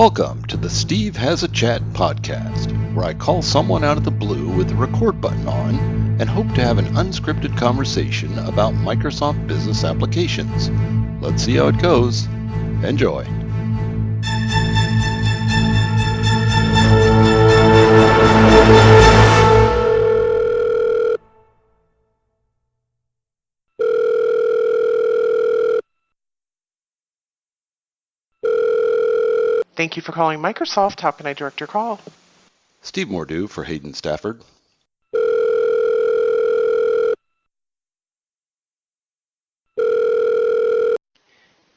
Welcome to the Steve Has a Chat podcast, where I call someone out of the blue with the record button on and hope to have an unscripted conversation about Microsoft business applications. Let's see how it goes. Enjoy. Thank you for calling Microsoft. How can I direct your call? Steve Mordew for Hayden Stafford.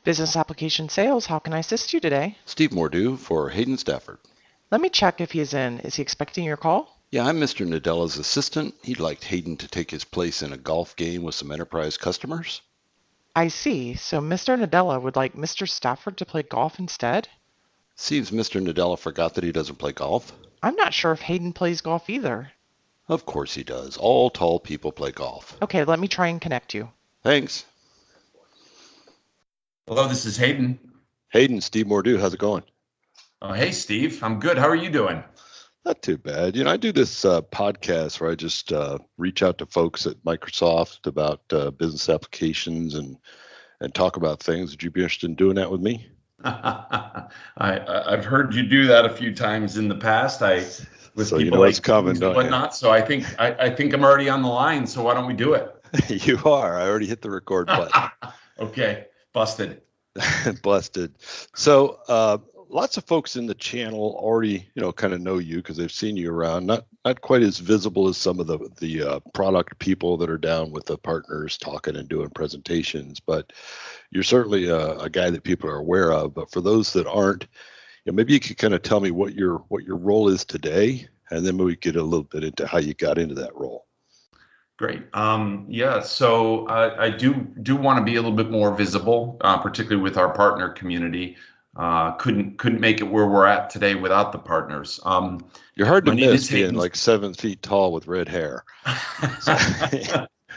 Business application sales, how can I assist you today? Steve Mordew for Hayden Stafford. Let me check if he is in. Is he expecting your call? Yeah, I'm Mr. Nadella's assistant. He'd like Hayden to take his place in a golf game with some enterprise customers. I see. So Mr. Nadella would like Mr. Stafford to play golf instead? Seems Mr. Nadella forgot that he doesn't play golf. I'm not sure if Hayden plays golf either. Of course he does. All tall people play golf. Okay, let me try and connect you. Thanks. Hello, this is Hayden. Hayden, Steve Mordew, how's it going? Oh, hey, Steve. I'm good. How are you doing? Not too bad. I do this podcast where I just reach out to folks at Microsoft about business applications and talk about things. Would you be interested in doing that with me? I've heard you do that a few times in the past. With so people you know like what's coming, and whatnot. So I think I'm already on the line. So why don't we do it? You are. I already hit the record button. Okay, busted. Busted. So lots of folks in the channel already, kind of know you because they've seen you around. Not quite as visible as some of the product people that are down with the partners talking and doing presentations, but you're certainly a guy that people are aware of. But for those that aren't, maybe you could kind of tell me what your role is today, and then we get a little bit into how you got into that role. Great. So I do want to be a little bit more visible, particularly with our partner community. Couldn't make it where we're at today without the partners. You're hard to miss being like 7 feet tall with red hair.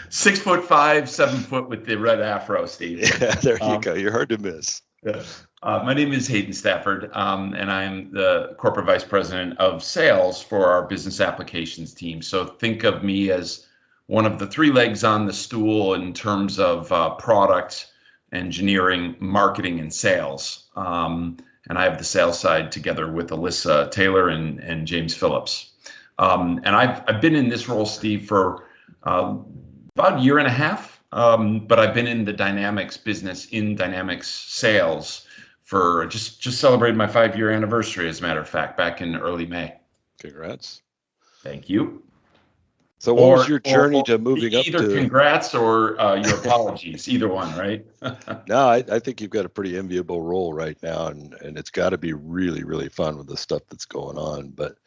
6'5", 7 foot with the red afro, Steve. Yeah, there you go. You're hard to miss. Yeah. My name is Hayden Stafford, and I'm the corporate vice president of sales for our business applications team. So think of me as one of the three legs on the stool in terms of product, engineering, marketing, and sales. And I have the sales side together with Alyssa Taylor and James Phillips. And I've been in this role, Steve, for about a year and a half. But I've been in the Dynamics business, in Dynamics sales, for just celebrated my 5-year anniversary, as a matter of fact, back in early May. Congrats. Thank you. So what was your journey to moving up to? Either congrats or your apologies, either one, right? No, I think you've got a pretty enviable role right now, and it's got to be really, really fun with the stuff that's going on. But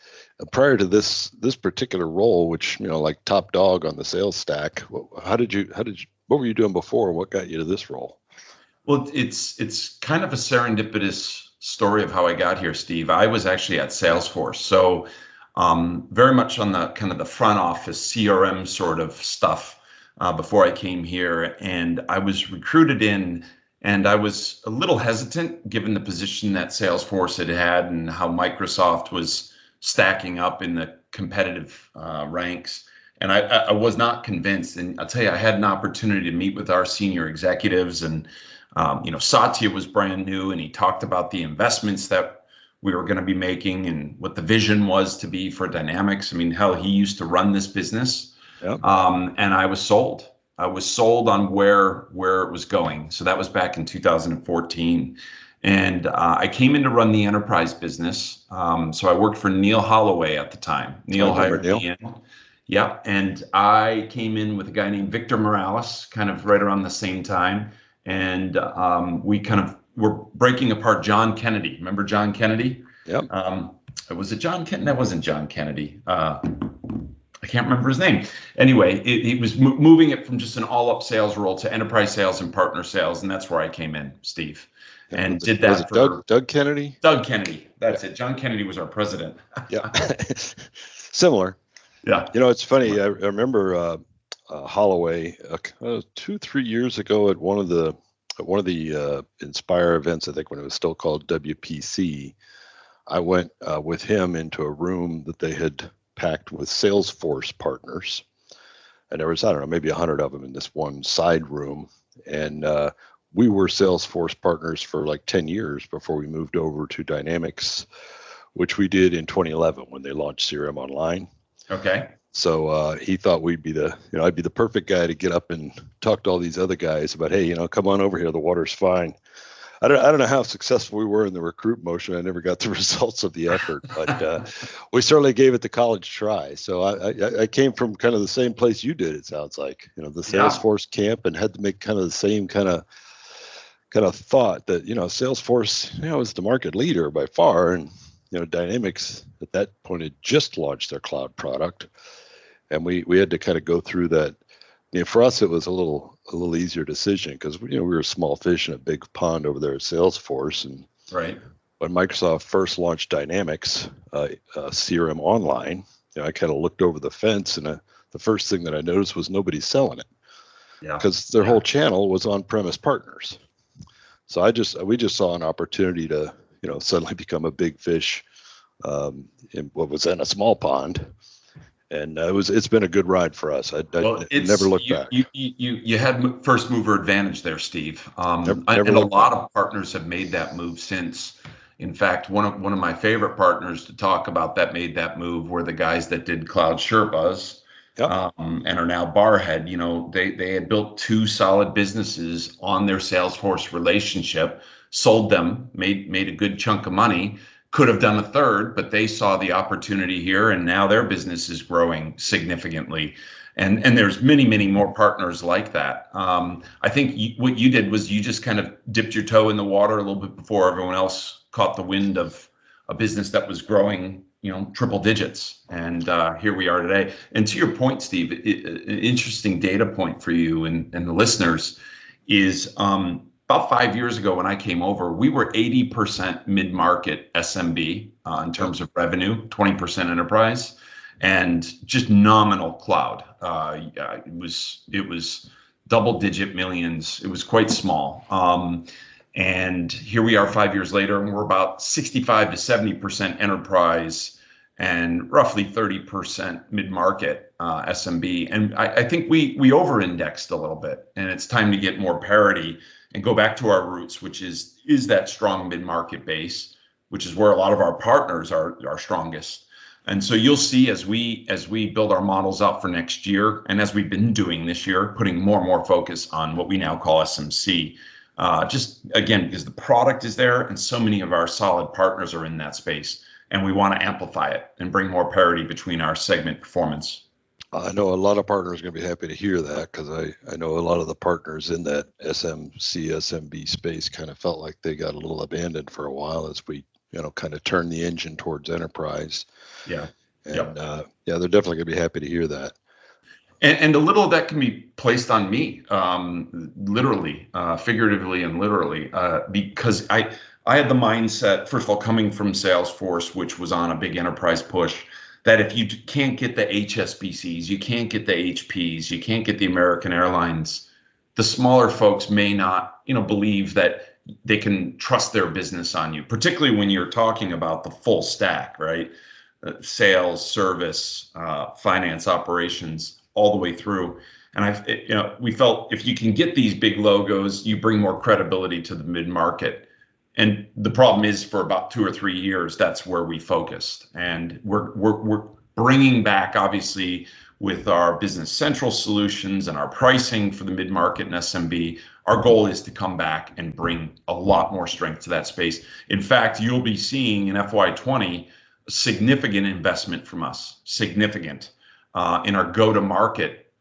prior to this particular role, which, like top dog on the sales stack, what were you doing before? What got you to this role? Well, it's kind of a serendipitous story of how I got here, Steve. I was actually at Salesforce. So very much on the kind of the front office CRM sort of stuff before I came here, and I was recruited in, and I was a little hesitant given the position that Salesforce had and how Microsoft was stacking up in the competitive ranks, and I was not convinced. And I'll tell you, I had an opportunity to meet with our senior executives, and Satya was brand new, and he talked about the investments that we were going to be making and what the vision was to be for Dynamics. I mean, hell, he used to run this business. Yep. And I was sold. I was sold on where it was going. So that was back in 2014. And I came in to run the enterprise business. So I worked for Neil Holloway at the time. Neil hired me in. Yeah. And I came in with a guy named Victor Morales, kind of right around the same time. And we're breaking apart John Kennedy. Remember John Kennedy? Yep. Was it John Kennedy? That wasn't John Kennedy. I can't remember his name. Anyway, he was moving it from just an all-up sales role to enterprise sales and partner sales, and that's where I came in, Steve. And did that for Doug Kennedy? Doug Kennedy. That's it. John Kennedy was our president. Yeah. Similar. Yeah. It's funny. I remember Holloway 2-3 years ago at one of the Inspire events, I think when it was still called WPC, I went with him into a room that they had packed with Salesforce partners. And there was, I don't know, maybe 100 of them in this one side room. And we were Salesforce partners for like 10 years before we moved over to Dynamics, which we did in 2011 when they launched CRM Online. Okay. So he thought we'd be I'd be the perfect guy to get up and talk to all these other guys about, hey, come on over here. The water's fine. I don't know how successful we were in the recruit motion. I never got the results of the effort, but we certainly gave it the college try. So I came from kind of the same place you did. It sounds like, the Salesforce camp, and had to make kind of the same kind of thought that, Salesforce, is the market leader by far. And, Dynamics at that point had just launched their cloud product. And we had to kind of go through that. For us, it was a little easier decision because we were a small fish in a big pond over there at Salesforce. And right. When Microsoft first launched Dynamics CRM Online, I kind of looked over the fence, and the first thing that I noticed was nobody's selling it. Yeah. Because their whole channel was on-premise partners. So we just saw an opportunity to suddenly become a big fish in what was then a small pond. And it's been a good ride for us. I never looked back. You had first mover advantage there, Steve. Never and a lot of partners have made that move since. In fact, one of my favorite partners to talk about that made that move were the guys that did Cloud Sherpas, and are now Barhead. They had built 2 solid businesses on their Salesforce relationship, sold them, made a good chunk of money. Could have done a third, but they saw the opportunity here, and now their business is growing significantly. And there's many, many more partners like that. I think what you did was you just kind of dipped your toe in the water a little bit before everyone else caught the wind of a business that was growing, triple digits. And here we are today. And to your point, Steve, an interesting data point for you and the listeners is about 5 years ago when I came over, we were 80% mid-market SMB in terms of revenue, 20% enterprise, and just nominal cloud. It was double-digit millions. It was quite small. And here we are 5 years later, and we're about 65 to 70% enterprise and roughly 30% mid-market SMB. And I think we over-indexed a little bit, and it's time to get more parity and go back to our roots, which is that strong mid-market base, which is where a lot of our partners are strongest. And so you'll see as we build our models out for next year, and as we've been doing this year, putting more and more focus on what we now call SMC, just again, because the product is there and so many of our solid partners are in that space, and we want to amplify it and bring more parity between our segment performance. I know a lot of partners are going to be happy to hear that, because I know a lot of the partners in that SMC, SMB space kind of felt like they got a little abandoned for a while as we, kind of turned the engine towards enterprise. Yeah. And they're definitely going to be happy to hear that. And a little of that can be placed on me, literally, figuratively and literally, because I had the mindset, first of all, coming from Salesforce, which was on a big enterprise push, that if you can't get the HSBCs, you can't get the HPs, you can't get the American Airlines, the smaller folks may not, believe that they can trust their business on you, particularly when you're talking about the full stack, right? Sales, service, finance, operations, all the way through. And we felt if you can get these big logos, you bring more credibility to the mid-market. And the problem is, for about 2 or 3 years, that's where we focused. And we're bringing back, obviously, with our Business Central solutions and our pricing for the mid-market and SMB, our goal is to come back and bring a lot more strength to that space. In fact, you'll be seeing in FY20 significant investment from us, significant in our go-to-market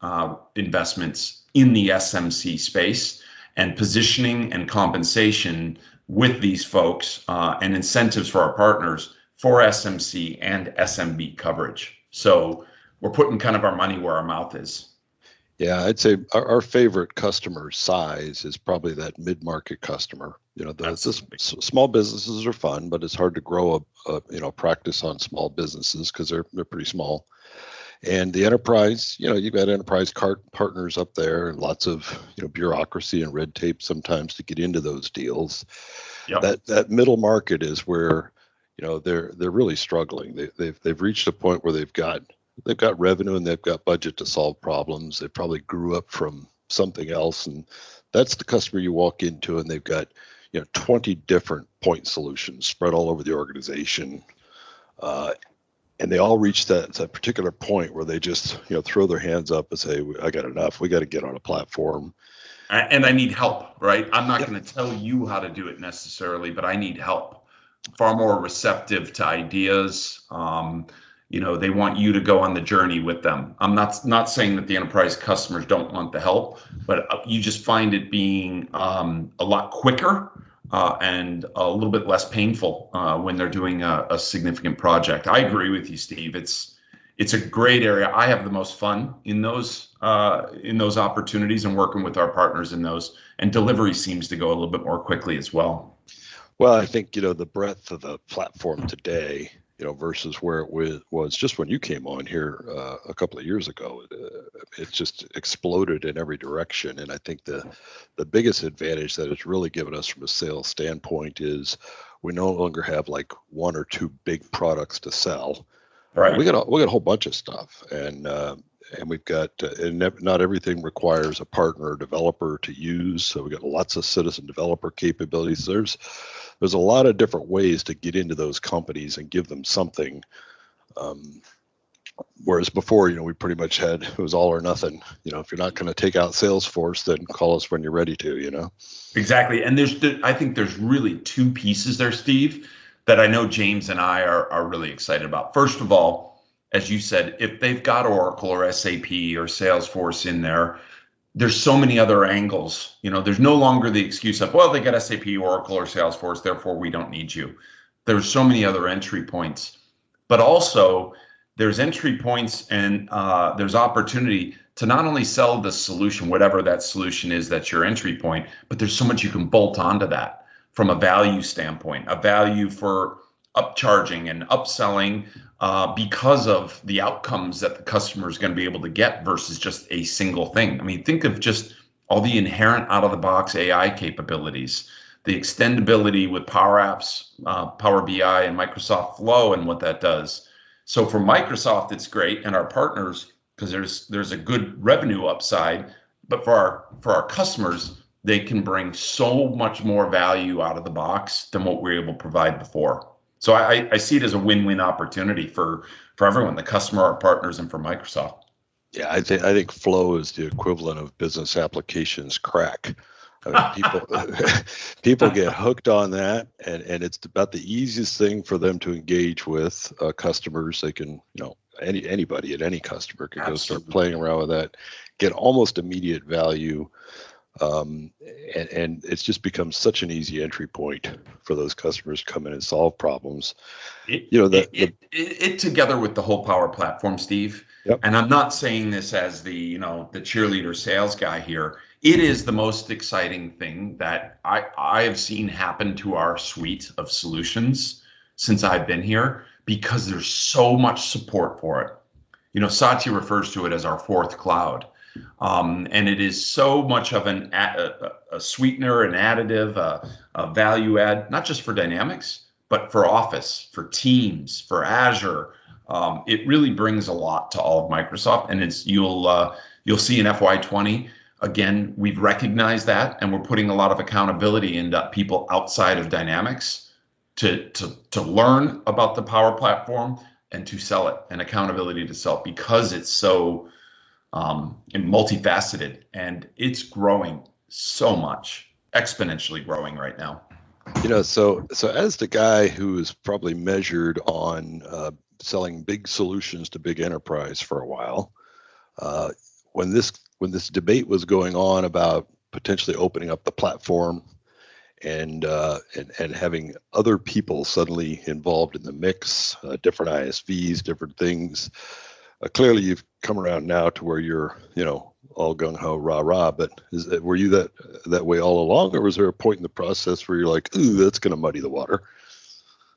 investments in the SMC space, and positioning and compensation with these folks and incentives for our partners for SMC and SMB coverage. So we're putting kind of our money where our mouth is. Yeah, I'd say our favorite customer size is probably that mid-market customer. Small businesses are fun, but it's hard to grow a practice on small businesses because they're pretty small. And the enterprise, you've got enterprise partners up there, and lots of bureaucracy and red tape sometimes to get into those deals. Yep. That middle market is where they're really struggling. They've reached a point where they've got revenue and they've got budget to solve problems. They probably grew up from something else, and that's the customer you walk into, and they've got 20 different point solutions spread all over the organization, and they all reach that particular point where they just throw their hands up and say, "I got enough. We got to get on a platform." And I need help, right? I'm not going to tell you how to do it necessarily, but I need help. Far more receptive to ideas. They want you to go on the journey with them. I'm not saying that the enterprise customers don't want the help, but you just find it being a lot quicker and a little bit less painful when they're doing a significant project. I agree with you, Steve. It's a great area. I have the most fun in those opportunities and working with our partners in those. And delivery seems to go a little bit more quickly as well. Well, I think the breadth of the platform today, versus where it was just when you came on here a couple of years ago, it just exploded in every direction. And I think the biggest advantage that it's really given us from a sales standpoint is we no longer have like one or two big products to sell. Right. We got a whole bunch of stuff, and we've got and not everything requires a partner or developer to use. So we got lots of citizen developer capabilities. There's a lot of different ways to get into those companies and give them something. Whereas before, we pretty much had, it was all or nothing. If you're not going to take out Salesforce, then call us when you're ready to. Exactly. And I think there's really two pieces there, Steve, that I know James and I are really excited about. First of all, as you said, if they've got Oracle or SAP or Salesforce in there, there's so many other angles. There's no longer the excuse of, well, they got SAP, Oracle, or Salesforce, therefore we don't need you. There's so many other entry points. But also, there's entry points and there's opportunity to not only sell the solution, whatever that solution is, that's your entry point, but there's so much you can bolt onto that from a value standpoint, a value for upcharging and upselling because of the outcomes that the customer is going to be able to get versus just a single thing. I mean, think of just all the inherent out-of-the-box AI capabilities, the extendability with Power Apps, Power BI, and Microsoft Flow, and what that does. So for Microsoft, it's great, and our partners, because there's a good revenue upside. But for our customers, they can bring so much more value out of the box than what we were able to provide before. So I see it as a win-win opportunity for everyone, the customer, our partners, and for Microsoft. Yeah, I think Flow is the equivalent of business applications crack. I mean, people get hooked on that, and it's about the easiest thing for them to engage with customers. They can, anybody at any customer can go start playing around with that, get almost immediate value. And it's just become such an easy entry point for those customers to come in and solve problems. It together with the whole Power Platform, Steve. Yep. And I'm not saying this as the cheerleader sales guy here. It is the most exciting thing that I have seen happen to our suite of solutions since I've been here, because there's so much support for it. Satya refers to it as our fourth cloud. And it is so much of a sweetener, an additive, a value add, not just for Dynamics, but for Office, for Teams, for Azure. It really brings a lot to all of Microsoft, and you'll see in FY20. Again, we've recognized that, and we're putting a lot of accountability into people outside of Dynamics to learn about the Power Platform and to sell it, and accountability to sell it, because it's so multifaceted, and it's growing so much, exponentially growing right now. So as the guy who is probably measured on selling big solutions to big enterprise for a while, when this debate was going on about potentially opening up the platform and having other people suddenly involved in the mix, different ISVs, different things. Clearly, you've come around now to where you're, all gung ho, rah rah. But were you that way all along, or was there a point in the process where you're like, ooh, that's going to muddy the water?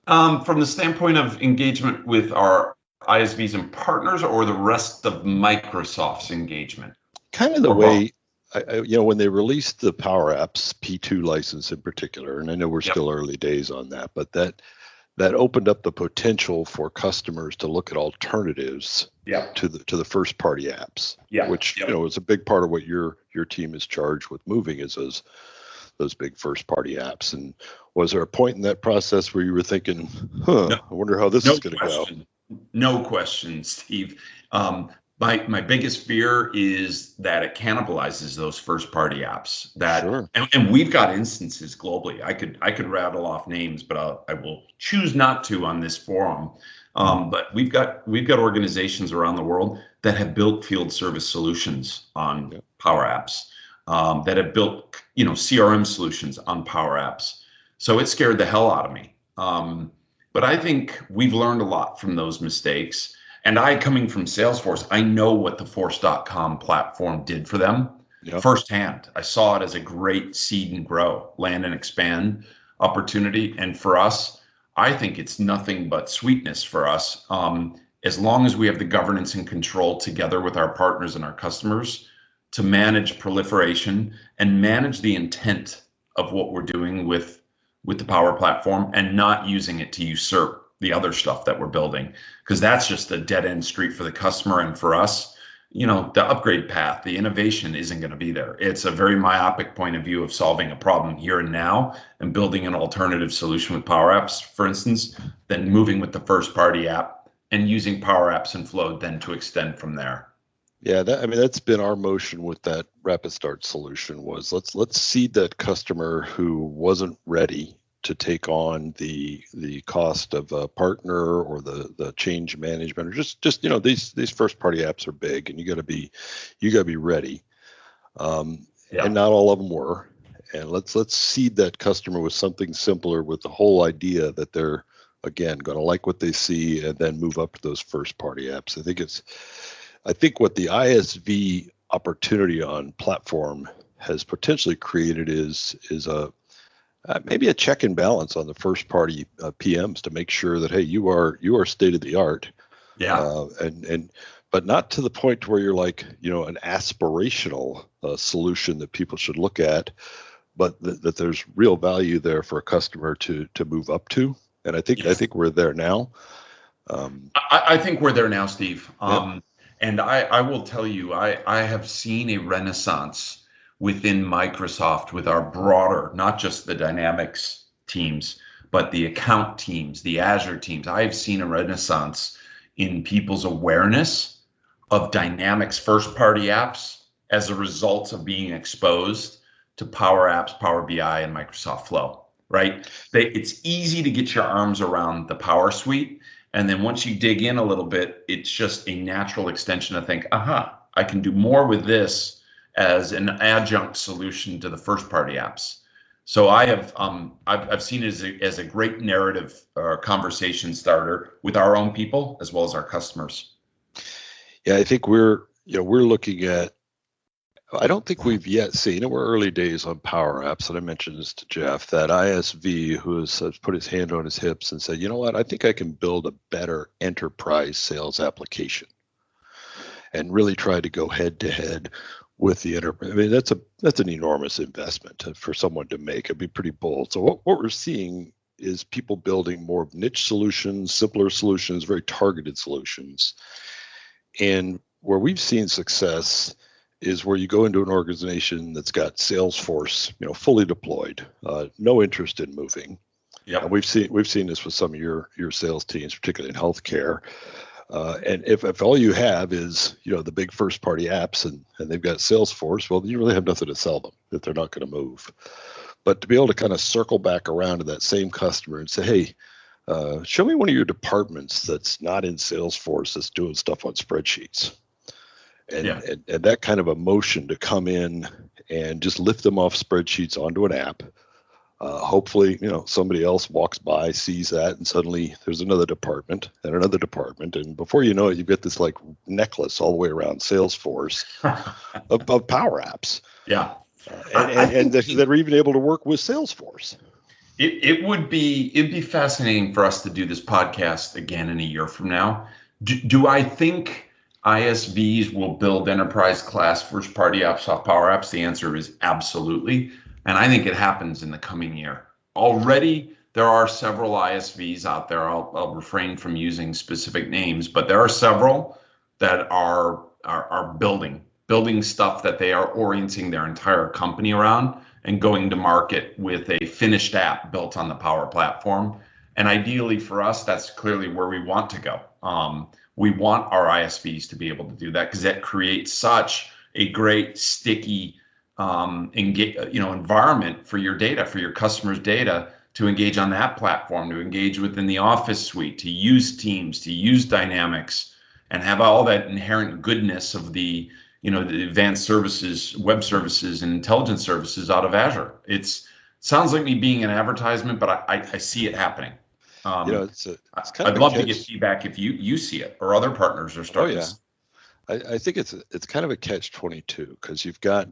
From the standpoint of engagement with our ISVs and partners, or the rest of Microsoft's engagement? Kind of the way, when they released the Power Apps P2 license in particular, and I know we're still early days on that, but that opened up the potential for customers to look at alternatives to the first party apps, which is a big part of what your team is charged with moving, is those big first party apps. And was there a point in that process where you were thinking, I wonder how this is going to go? No question, Steve. My biggest fear is that it cannibalizes those first party apps. And we've got instances globally. I could rattle off names, but I will choose not to on this forum. But we've got organizations around the world that have built field service solutions on Power Apps, that have built CRM solutions on Power Apps. So it scared the hell out of me. But I think we've learned a lot from those mistakes. And coming from Salesforce, I know what the Force.com platform did for them firsthand. I saw it as a great seed and grow, land and expand opportunity. And for us, I think it's nothing but sweetness for us. As long as we have the governance and control together with our partners and our customers to manage proliferation and manage the intent of what we're doing with the Power Platform, and not using it to usurp the other stuff that we're building, because that's just a dead end street for the customer. And for us, the upgrade path, the innovation isn't going to be there. It's a very myopic point of view of solving a problem here and now and building an alternative solution with Power Apps, for instance, then moving with the first party app and using Power Apps and Flow then to extend from there. Yeah, that's been our motion with that Rapid Start solution, was let's seed that customer who wasn't ready to take on the cost of a partner or the change management, or just these first party apps are big, and you got to be ready. And not all of them were. And let's seed that customer with something simpler, with the whole idea that they're again going to like what they see, and then move up to those first party apps. I think what the ISV opportunity on platform has potentially created is maybe a check and balance on the first party PMs to make sure that, hey, you are state of the art. But not to the point where you're like, an aspirational solution that people should look at, but that there's real value there for a customer to move up to. And I think we're there now. I think we're there now, Steve. And I will tell you, I have seen a renaissance within Microsoft with our broader, not just the Dynamics teams, but the account teams, the Azure teams. I've seen a renaissance in people's awareness of Dynamics first-party apps as a result of being exposed to Power Apps, Power BI, and Microsoft Flow, right? It's easy to get your arms around the Power Suite. And then once you dig in a little bit, it's just a natural extension to think, I can do more with this as an adjunct solution to the first party apps. So I've seen it as a great narrative or conversation starter with our own people as well as our customers. Yeah, I think we're looking at, I don't think we've yet seen, and we're early days on Power Apps, and I mentioned this to Jeff, that ISV who has put his hand on his hips and said, you know what, I think I can build a better enterprise sales application, and really try to go head to head with the enterprise. I mean, that's an enormous investment for someone to make. It'd be pretty bold. So what we're seeing is people building more niche solutions, simpler solutions, very targeted solutions. And where we've seen success is where you go into an organization that's got Salesforce, fully deployed, no interest in moving. Yeah, we've seen this with some of your sales teams, particularly in healthcare. And if all you have is the big first party apps and they've got Salesforce, well, you really have nothing to sell them if they're not going to move. But to be able to kind of circle back around to that same customer and say, hey, show me one of your departments that's not in Salesforce that's doing stuff on spreadsheets. And that kind of emotion to come in and just lift them off spreadsheets onto an app. Hopefully, somebody else walks by, sees that, and suddenly there's another department and another department. And before you know it, you've got this like necklace all the way around Salesforce of Power Apps. Yeah. And they're even able to work with Salesforce. It'd be fascinating for us to do this podcast again in a year from now. Do I think ISVs will build enterprise class first party apps off Power Apps? The answer is absolutely. And I think it happens in the coming year. Already, there are several ISVs out there. I'll refrain from using specific names, but there are several that are building stuff that they are orienting their entire company around and going to market with a finished app built on the Power Platform. And ideally for us, that's clearly where we want to go. We want our ISVs to be able to do that because that creates such a great sticky environment for your data, for your customers' data, to engage on that platform, to engage within the Office suite, to use Teams, to use Dynamics, and have all that inherent goodness of the advanced services, web services, and intelligence services out of Azure. Sounds like me being an advertisement, but I see it happening. It's kind of I'd love to get feedback if you see it or other partners are starting. Oh yeah, I think it's kind of a catch-22 because you've got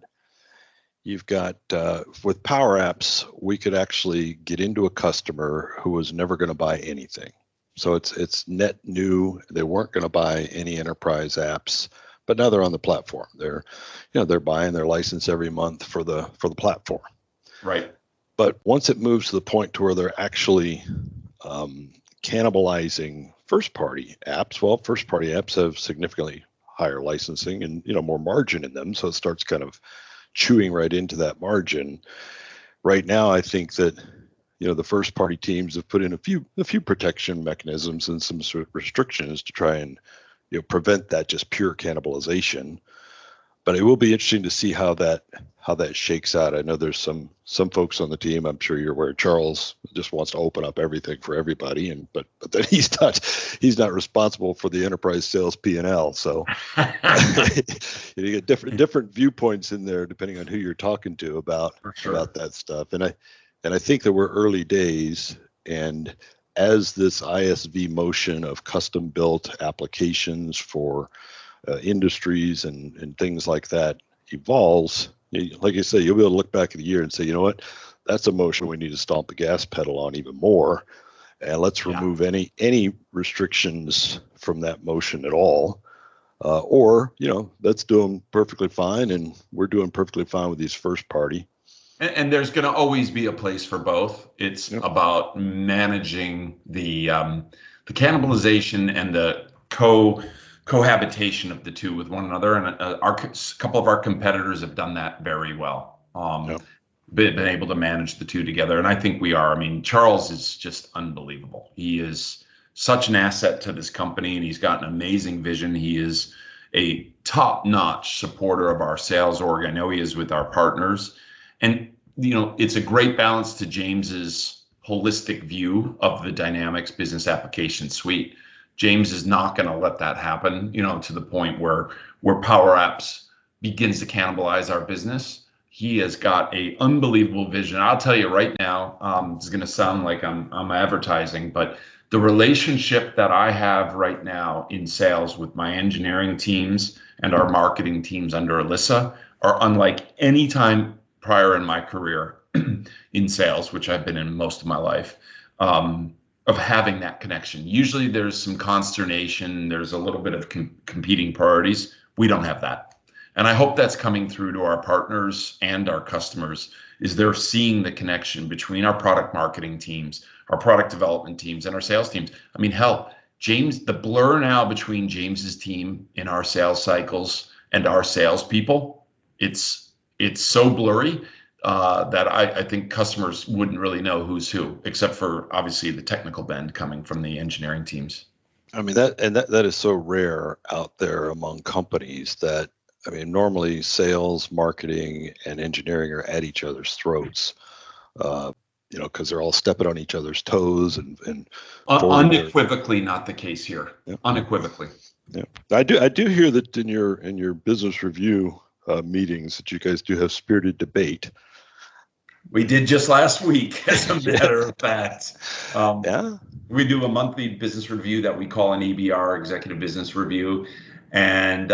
with Power Apps, we could actually get into a customer who was never going to buy anything. So it's net new. They weren't going to buy any enterprise apps, but now they're on the platform. They're buying their license every month for the platform. Right. But once it moves to the point to where they're actually cannibalizing first-party apps, well, first-party apps have significantly higher licensing and more margin in them, so it starts kind of chewing right into that margin. Right now, I think that the first-party teams have put in a few protection mechanisms and some sort of restrictions to try and prevent that just pure cannibalization. But it will be interesting to see how that shakes out. I know there's some folks on the team. I'm sure you're aware. Charles just wants to open up everything for everybody, but then he's not responsible for the enterprise sales P&L. So you get different viewpoints in there depending on who you're talking to about that stuff. And I think that we're early days, and as this ISV motion of custom built applications for industries and things like that evolves, like I say, you'll be able to look back at the year and say, you know what, that's a motion we need to stomp the gas pedal on even more, and let's remove any restrictions from that motion at all, or let's do them perfectly fine, and we're doing perfectly fine with these first party. And there's going to always be a place for both. It's about managing the cannibalization and the cohabitation of the two with one another, and a couple of our competitors have done that very well. Been able to manage the two together, and I think we are. I mean, Charles is just unbelievable. He is such an asset to this company, and he's got an amazing vision. He is a top-notch supporter of our sales org. I know he is with our partners, and it's a great balance to James's holistic view of the Dynamics Business Application Suite. James is not going to let that happen, to the point where Power Apps begins to cannibalize our business. He has got a unbelievable vision. I'll tell you right now, it's going to sound like I'm advertising, but the relationship that I have right now in sales with my engineering teams and our marketing teams under Alyssa are unlike any time prior in my career in sales, which I've been in most of my life, of having that connection. Usually there's some consternation, there's a little bit of competing priorities. We don't have that. And I hope that's coming through to our partners and our customers, is they're seeing the connection between our product marketing teams, our product development teams, and our sales teams. I mean, hell, James, the blur now between James's team in our sales cycles and our salespeople, it's so blurry that I think customers wouldn't really know who's who, except for obviously the technical bend coming from the engineering teams. I mean, that is so rare out there among companies that, I mean, normally sales, marketing, and engineering are at each other's throats, because they're all stepping on each other's toes and unequivocally not the case here. Yeah. Unequivocally. Yeah, I do hear that in your business review meetings that you guys do have spirited debate. We did just last week, as a matter of fact. We do a monthly business review that we call an EBR, Executive Business Review, and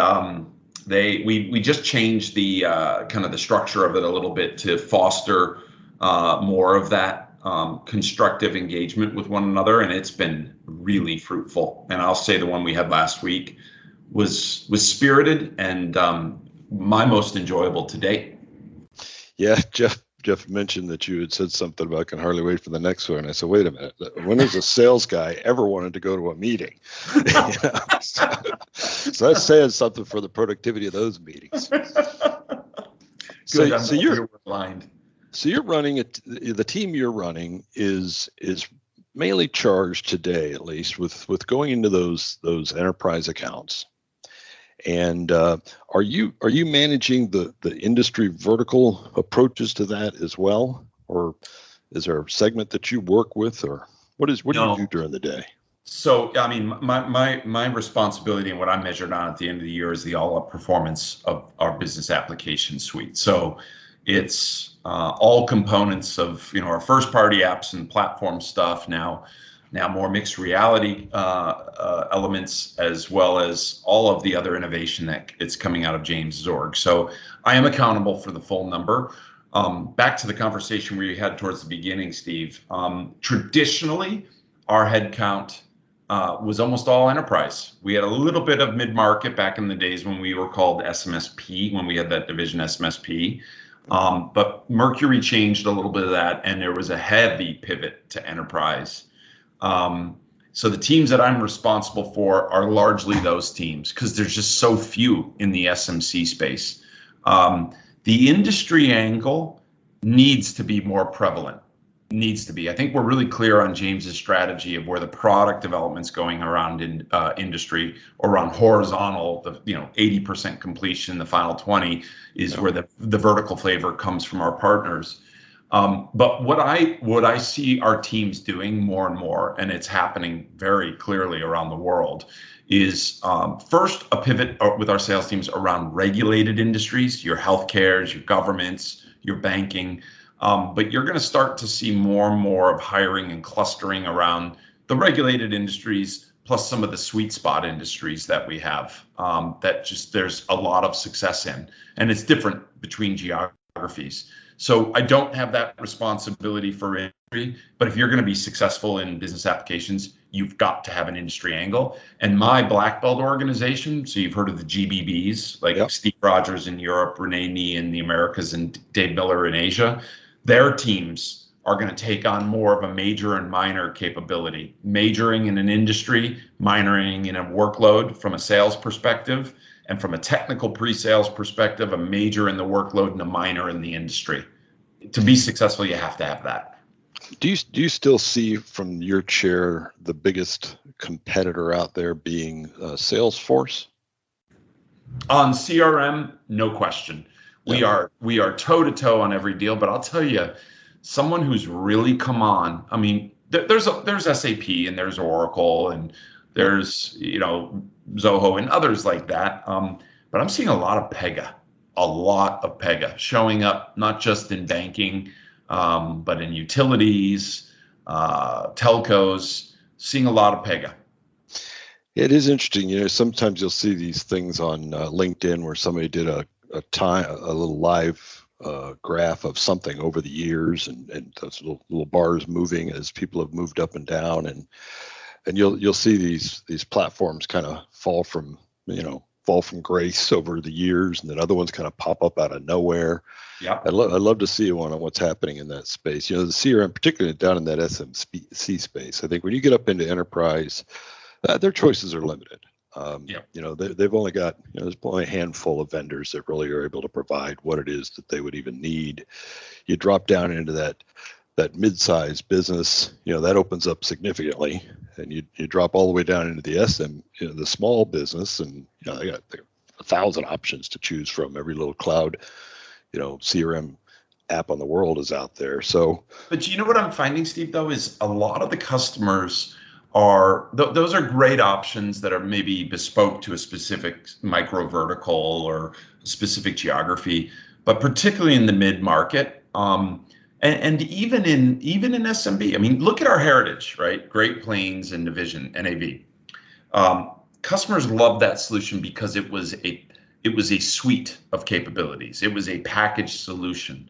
we just changed the kind of the structure of it a little bit to foster more of that constructive engagement with one another, and it's been really fruitful. And I'll say the one we had last week was spirited and my most enjoyable to date. Yeah, Jeff Jeff mentioned that you had said something about I can hardly wait for the next one. I said, wait a minute. When has a sales guy ever wanted to go to a meeting? So that's saying something for the productivity of those meetings. So you're aligned. So you're running it. The team you're running is mainly charged today, at least, with going into those enterprise accounts. And are you managing the industry vertical approaches to that as well, or is there a segment that you work with, or what do you do during the day? So I mean, my responsibility and what I'm measured on at the end of the year is the all-up performance of our business application suite. So it's all components of our first-party apps and platform stuff now more mixed reality elements, as well as all of the other innovation that it's coming out of James's org. So I am accountable for the full number. Back to the conversation we had towards the beginning, Steve. Traditionally, our headcount was almost all enterprise. We had a little bit of mid-market back in the days when we were called SMSP, when we had that division SMSP. But Mercury changed a little bit of that, and there was a heavy pivot to enterprise. So the teams that I'm responsible for are largely those teams because there's just so few in the SMC space. The industry angle needs to be more prevalent. Needs to be. I think we're really clear on James's strategy of where the product development's going around in industry, or around horizontal. The 80% completion, the final 20 is where the vertical flavor comes from our partners. But what I see our teams doing more and more, and it's happening very clearly around the world, is first a pivot with our sales teams around regulated industries, your healthcares, your governments, your banking. But you're going to start to see more and more of hiring and clustering around the regulated industries, plus some of the sweet spot industries that we have that just there's a lot of success in. And it's different between geographies. So I don't have that responsibility for industry, but if you're going to be successful in business applications, you've got to have an industry angle. And my black belt organization, so you've heard of the GBBs, like Steve Rogers in Europe, Renee Nee in the Americas, and Dave Miller in Asia. Their teams are going to take on more of a major and minor capability, majoring in an industry, minoring in a workload from a sales perspective, and from a technical pre-sales perspective, a major in the workload and a minor in the industry. To be successful, you have to have that. Do you still see from your chair the biggest competitor out there being Salesforce? On CRM, no question. We are toe to toe on every deal, but I'll tell you, someone who's really come on. I mean, there's SAP and there's Oracle and there's Zoho and others like that. But I'm seeing a lot of Pega showing up, not just in banking, but in utilities, telcos. Seeing a lot of Pega. It is interesting. Sometimes you'll see these things on LinkedIn where somebody did a little live graph of something over the years, and those little bars moving as people have moved up and down, and you'll see these platforms kind of fall from grace over the years, and then other ones kind of pop up out of nowhere. Yeah, I'd love to see one on what's happening in that space. The CRM, particularly down in that SMC space. I think when you get up into enterprise, their choices are limited. They've only got there's only a handful of vendors that really are able to provide what it is that they would even need. You drop down into that mid-sized business, that opens up significantly, and you drop all the way down into the the small business, and they got 1,000 options to choose from. Every little cloud, CRM app on the world is out there. So, but you know what I'm finding, Steve, though, is a lot of the customers those are great options that are maybe bespoke to a specific micro vertical or a specific geography, but particularly in the mid-market, and even in SMB. I mean, look at our heritage, right? Great Plains and Division, NAV. Customers love that solution because it was a suite of capabilities. It was a packaged solution,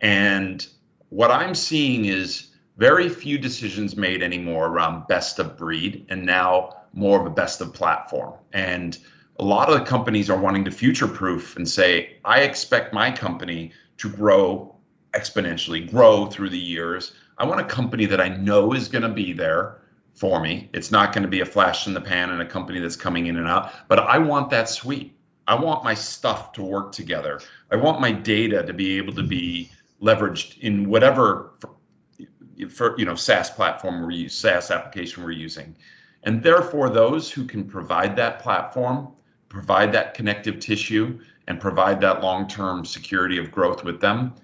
and what I'm seeing is very few decisions made anymore around best of breed, and now more of a best of platform. And a lot of the companies are wanting to future proof and say, I expect my company to grow exponentially grow through the years. I want a company that I know is going to be there for me. It's not going to be a flash in the pan and a company that's coming in and out, but I want that suite. I want my stuff to work together. I want my data to be able to be leveraged in whatever SaaS platform SaaS application we're using. And therefore, those who can provide that platform, provide that connective tissue, and provide that long-term security of growth with them,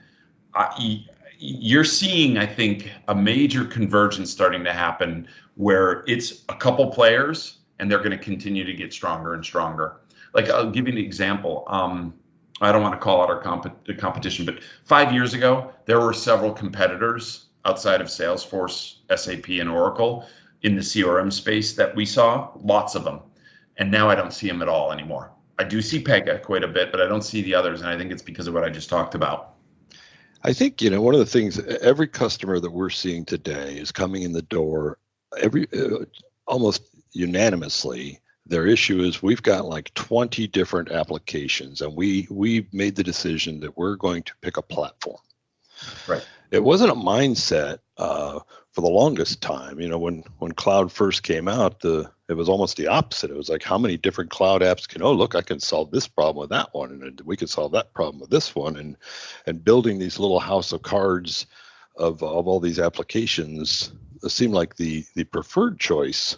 you're seeing, I think, a major convergence starting to happen where it's a couple players and they're going to continue to get stronger and stronger. Like, I'll give you an example. I don't want to call out our competition, but 5 years ago, there were several competitors outside of Salesforce, SAP, and Oracle in the CRM space that we saw, lots of them. And now I don't see them at all anymore. I do see Pega quite a bit, but I don't see the others. And I think it's because of what I just talked about. I think, one of the things, every customer that we're seeing today is coming in the door, almost unanimously, their issue is we've got like 20 different applications, and we made the decision that we're going to pick a platform. Right. It wasn't a mindset for the longest time. When cloud first came out, it was almost the opposite. It was like, how many different cloud apps look, I can solve this problem with that one, and we can solve that problem with this one, and building these little house of cards of all these applications seemed like the preferred choice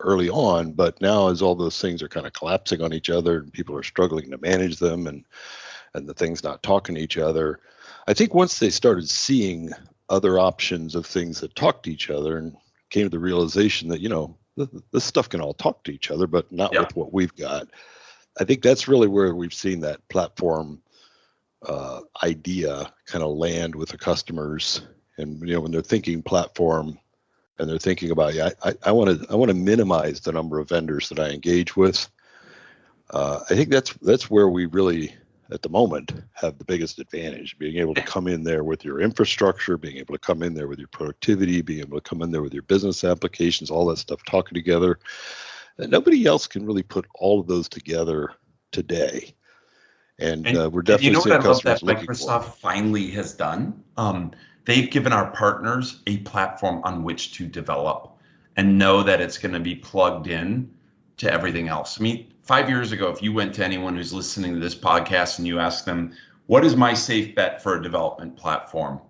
early on. But now, as all those things are kind of collapsing on each other and people are struggling to manage them, and the things not talking to each other, I think once they started seeing other options of things that talk to each other and came to the realization that, this stuff can all talk to each other, but not with what we've got. I think that's really where we've seen that platform idea kind of land with the customers. And, when they're thinking platform and they're thinking about, I want to minimize the number of vendors that I engage with. I think that's where we really, at the moment, have the biggest advantage, being able to come in there with your infrastructure, being able to come in there with your productivity, being able to come in there with your business applications, all that stuff talking together. And nobody else can really put all of those together today. And we're definitely seeing customers looking for. Microsoft finally has done. They've given our partners a platform on which to develop and know that it's going to be plugged in to everything else. I mean, 5 years ago, if you went to anyone who's listening to this podcast and you asked them, what is my safe bet for a development platform,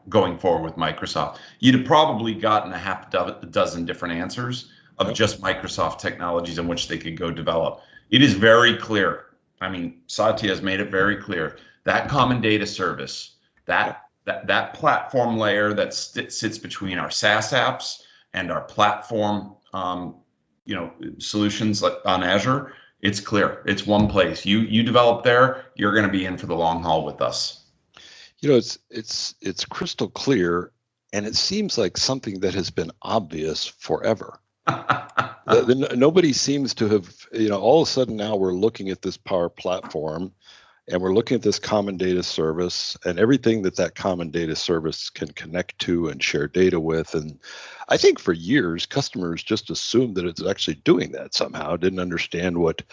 going forward with Microsoft, you'd have probably gotten a half dozen different answers of just Microsoft technologies in which they could go develop. It is very clear. I mean, Satya has made it very clear that common data service, that platform layer that sits between our SaaS apps and our platform solutions like on Azure, it's clear. It's one place. You develop there, you're going to be in for the long haul with us. It's crystal clear, and it seems like something that has been obvious forever. Nobody seems to have, all of a sudden now we're looking at this Power Platform, and we're looking at this common data service and everything that common data service can connect to and share data with. And I think for years, customers just assumed that it's actually doing that somehow, didn't understand what,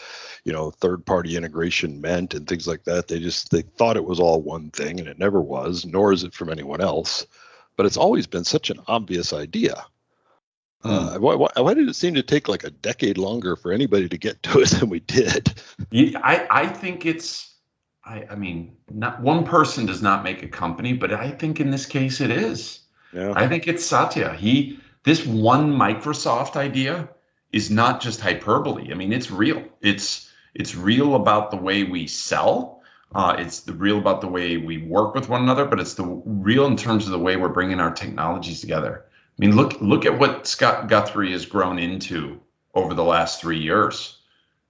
third-party integration meant and things like that. They thought it was all one thing, and it never was, nor is it from anyone else. But it's always been such an obvious idea. Why did it seem to take like a decade longer for anybody to get to it than we did? I think it's, I mean, not one person does not make a company, but I think in this case it is. Yeah. I think it's Satya. This one Microsoft idea is not just hyperbole. I mean, it's real. It's real about the way we sell. It's real about the way we work with one another, but it's the real in terms of the way we're bringing our technologies together. I mean, look at what Scott Guthrie has grown into over the last 3 years.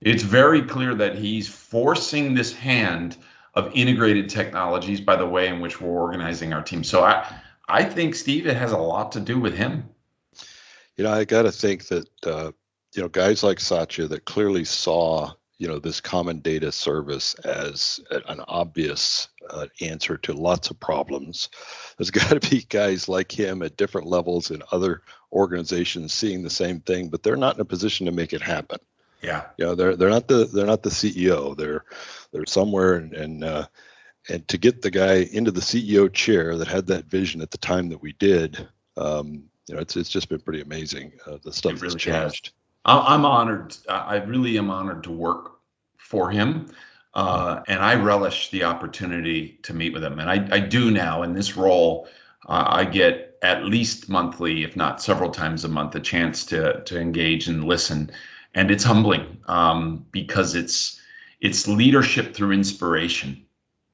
It's very clear that he's forcing this hand of integrated technologies by the way in which we're organizing our team. So I think, Steve, it has a lot to do with him. I got to think that, guys like Satya that clearly saw, this common data service as an obvious answer to lots of problems. There's got to be guys like him at different levels in other organizations seeing the same thing, but they're not in a position to make it happen. Yeah. They're not the CEO. They're somewhere, and and to get the guy into the CEO chair that had that vision at the time that we did, it's just been pretty amazing, the stuff that's changed. I'm honored. I really am honored to work for him. And I relish the opportunity to meet with him. And I do now in this role. I get at least monthly, if not several times a month, a chance to engage and listen. And it's humbling because it's leadership through inspiration.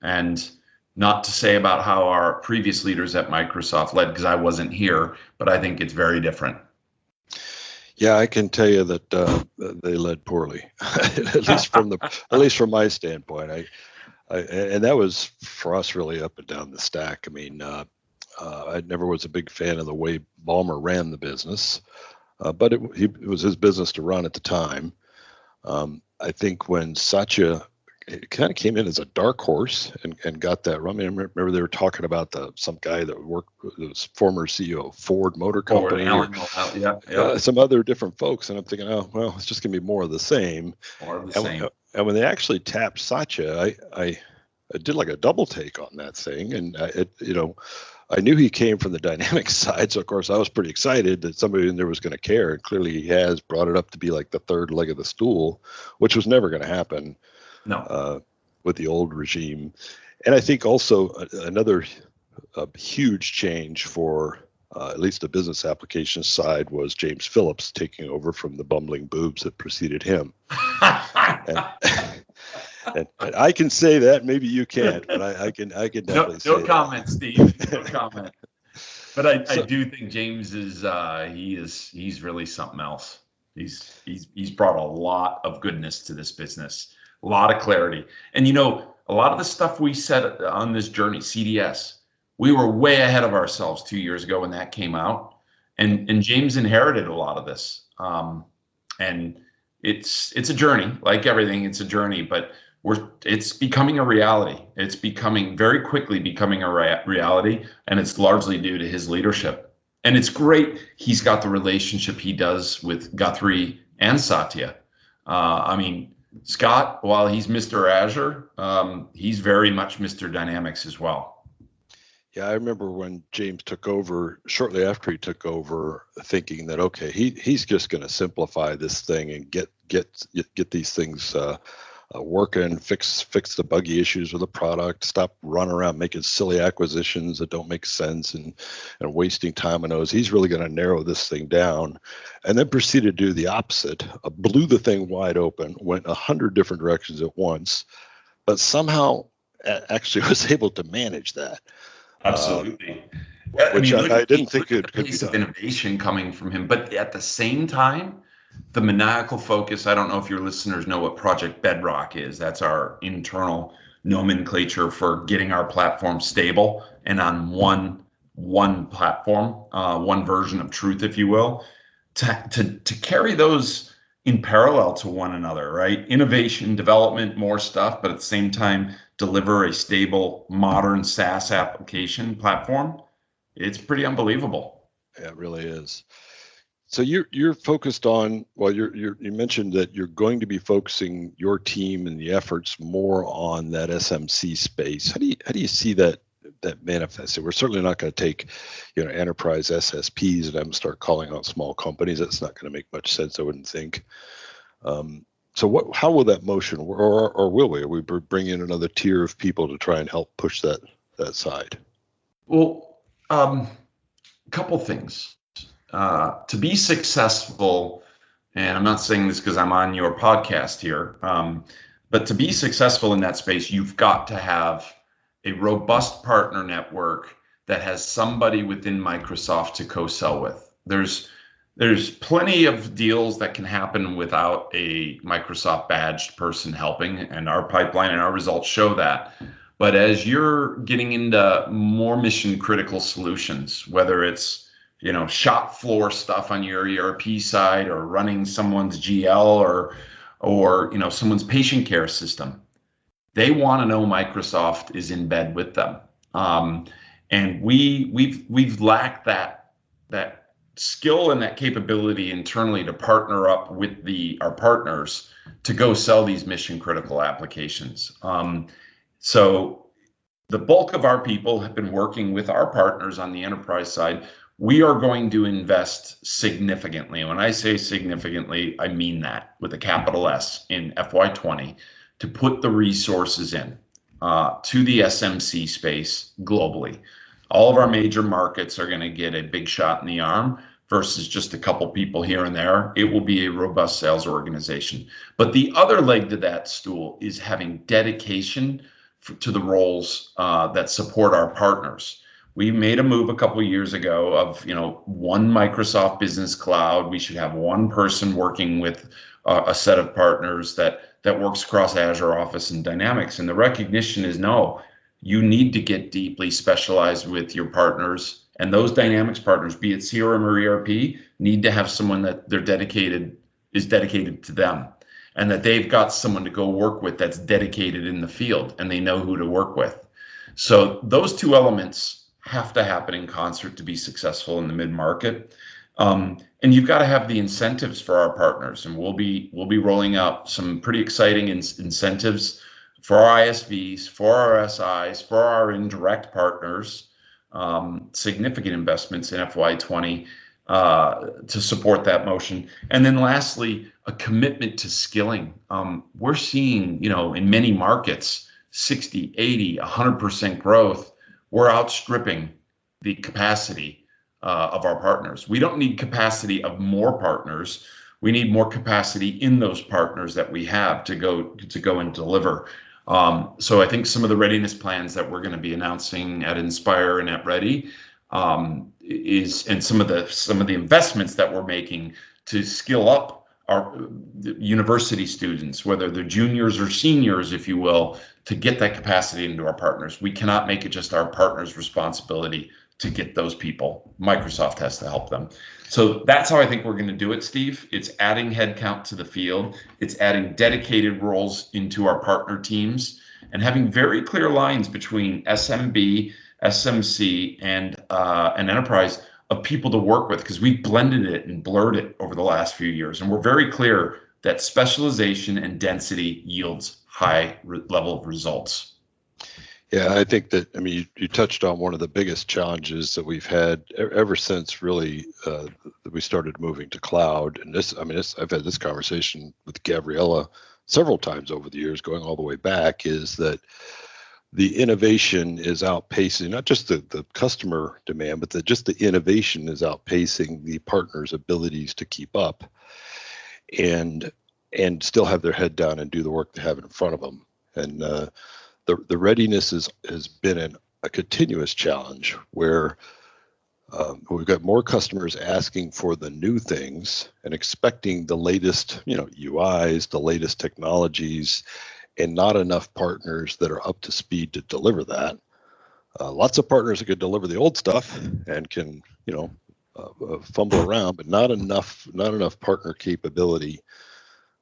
And not to say about how our previous leaders at Microsoft led, because I wasn't here, but I think it's very different. Yeah, I can tell you that they led poorly, at least from my standpoint. And that was for us really up and down the stack. I mean, I never was a big fan of the way Ballmer ran the business, but it was his business to run at the time. I think when Satya kind of came in as a dark horse and got that run. I mean, remember they were talking about some guy that was former CEO of Ford Motor Company, some other different folks, and I'm thinking, oh well, it's just gonna be more of the same. And when they actually tapped Satya, I did like a double take on that thing, and I knew he came from the dynamics side, so of course I was pretty excited that somebody in there was going to care, and clearly he has brought it up to be like the third leg of the stool, which was never going to happen. No. With the old regime. And I think also another huge change for at least the business application side was James Phillips taking over from the bumbling boobs that preceded him. and I can say that, maybe you can't, but I can definitely say no comment, that. Steve. No comment. But I do think James is he's really something else. He's brought a lot of goodness to this business. A lot of clarity. And, a lot of the stuff we said on this journey, CDS, we were way ahead of ourselves 2 years ago when that came out. And James inherited a lot of this. And it's a journey, like everything, it's a journey, but it's becoming a reality. It's very quickly becoming a reality. And it's largely due to his leadership. And it's great. He's got the relationship he does with Guthrie and Satya. Scott, while he's Mr. Azure, he's very much Mr. Dynamics as well. Yeah, I remember when James took over, shortly after he took over, thinking that, okay, he's just going to simplify this thing and get these things working, fix the buggy issues with the product, stop running around making silly acquisitions that don't make sense and wasting time on those. He's really going to narrow this thing down, and then proceeded to do the opposite. Blew the thing wide open, went 100 different directions at once, but somehow actually was able to manage that. Absolutely. Which I didn't think it could be done. Of innovation coming from him, but at the same time, the maniacal focus. I don't know if your listeners know what Project Bedrock is. That's our internal nomenclature for getting our platform stable and on one platform, one version of truth, if you will, to carry those in parallel to one another, right? Innovation, development, more stuff, but at the same time, deliver a stable, modern SaaS application platform. It's pretty unbelievable. Yeah, it really is. So you're focused on, well, you mentioned that you're going to be focusing your team and the efforts more on that SMC space. How do you see that manifested? We're certainly not going to take, enterprise SSPs and have them start calling out small companies. That's not going to make much sense, I wouldn't think. So how will that motion, or will we? Are we bring in another tier of people to try and help push that side? Well, a couple things. To be successful, and I'm not saying this because I'm on your podcast here, but to be successful in that space, you've got to have a robust partner network that has somebody within Microsoft to co-sell with. There's plenty of deals that can happen without a Microsoft badged person helping, and our pipeline and our results show that. But as you're getting into more mission critical solutions, whether it's shop floor stuff on your ERP side or running someone's GL or someone's patient care system, they want to know Microsoft is in bed with them. And we've lacked that skill and that capability internally to partner up with our partners to go sell these mission critical applications. So the bulk of our people have been working with our partners on the enterprise side. We are going to invest significantly. When I say significantly, I mean that with a capital S in FY20 to put the resources in to the SMC space globally. All of our major markets are going to get a big shot in the arm versus just a couple people here and there. It will be a robust sales organization. But the other leg to that stool is having dedication to the roles that support our partners. We made a move a couple of years ago of, one Microsoft Business Cloud. We should have one person working with a set of partners that works across Azure, Office, and Dynamics. And the recognition is, no, you need to get deeply specialized with your partners. And those Dynamics partners, be it CRM or ERP, need to have someone that is dedicated to them, and that they've got someone to go work with that's dedicated in the field and they know who to work with. So those two elements have to happen in concert to be successful in the mid-market. And you've got to have the incentives for our partners. And we'll be rolling out some pretty exciting incentives for our ISVs, for our SIs, for our indirect partners, significant investments in FY20 to support that motion. And then lastly, a commitment to skilling. We're seeing, in many markets, 60, 80, 100% growth. We're outstripping the capacity of our partners. We don't need capacity of more partners. We need more capacity in those partners that we have to go and deliver. So I think some of the readiness plans that we're going to be announcing at Inspire and at Ready and some of the investments that we're making to skill up our university students, whether they're juniors or seniors, if you will, to get that capacity into our partners. We cannot make it just our partners' responsibility to get those people. Microsoft has to help them. So that's how I think we're going to do it, Steve. It's adding headcount to the field. It's adding dedicated roles into our partner teams and having very clear lines between SMB, SMC, and enterprise of people to work with, because we've blended it and blurred it over the last few years. And we're very clear that specialization and density yields high level of results. Yeah, I think that, you touched on one of the biggest challenges that we've had ever since really that we started moving to cloud. And I've had this conversation with Gabriella several times over the years, going all the way back, is that the innovation is outpacing not just the customer demand, but just the innovation is outpacing the partners' abilities to keep up and still have their head down and do the work they have in front of them. And the readiness has been a continuous challenge where we've got more customers asking for the new things and expecting the latest, UIs, the latest technologies, and not enough partners that are up to speed to deliver that. Lots of partners that can deliver the old stuff and can, fumble around, but not enough partner capability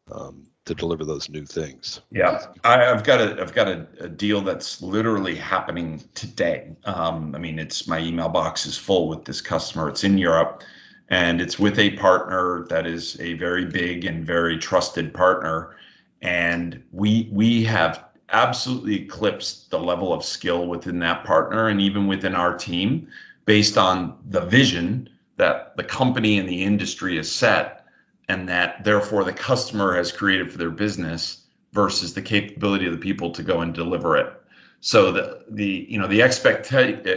to deliver those new things. Yeah, I've got a deal that's literally happening today. It's my email box is full with this customer. It's in Europe, and it's with a partner that is a very big and very trusted partner. And we have absolutely eclipsed the level of skill within that partner and even within our team based on the vision that the company and the industry has set, and that therefore the customer has created for their business versus the capability of the people to go and deliver it. So the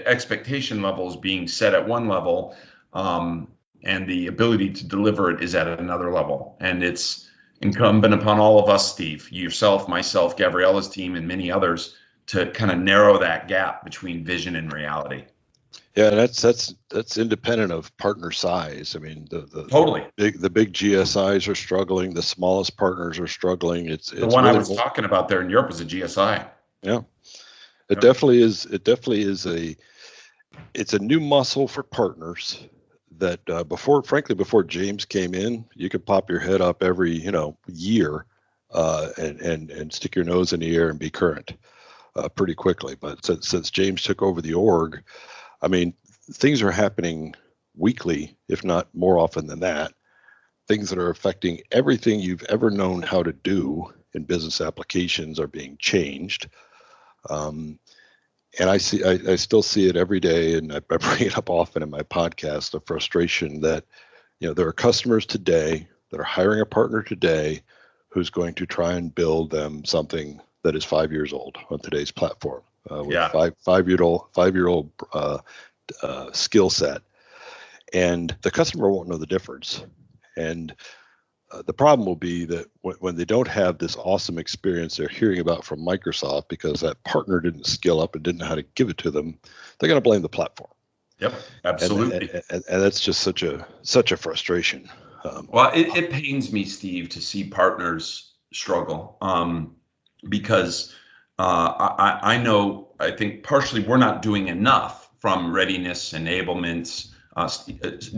expectation level is being set at one level, and the ability to deliver it is at another level. And it's incumbent upon all of us, Steve, yourself, myself, Gabriella's team, and many others, to kind of narrow that gap between vision and reality. Yeah, that's independent of partner size. Totally. The big GSIs are struggling. The smallest partners are struggling. It's the one really I was talking about there in Europe was a GSI. Yeah, it definitely is. It definitely is it's a new muscle for partners that before James came in, you could pop your head up every year and stick your nose in the air and be current pretty quickly. But since James took over the org, things are happening weekly, if not more often than that. Things that are affecting everything you've ever known how to do in business applications are being changed. And I still see it every day, and I bring it up often in my podcast, the frustration that, there are customers today that are hiring a partner today who's going to try and build them something that is 5 years old on today's platform, with five-year-old skill set, and the customer won't know the difference. And the problem will be that when they don't have this awesome experience they're hearing about from Microsoft because that partner didn't skill up and didn't know how to give it to them, they're going to blame the platform. Yep, absolutely. And that's just such a frustration. Well, it pains me, Steve, to see partners struggle, because I think partially we're not doing enough from readiness, enablement.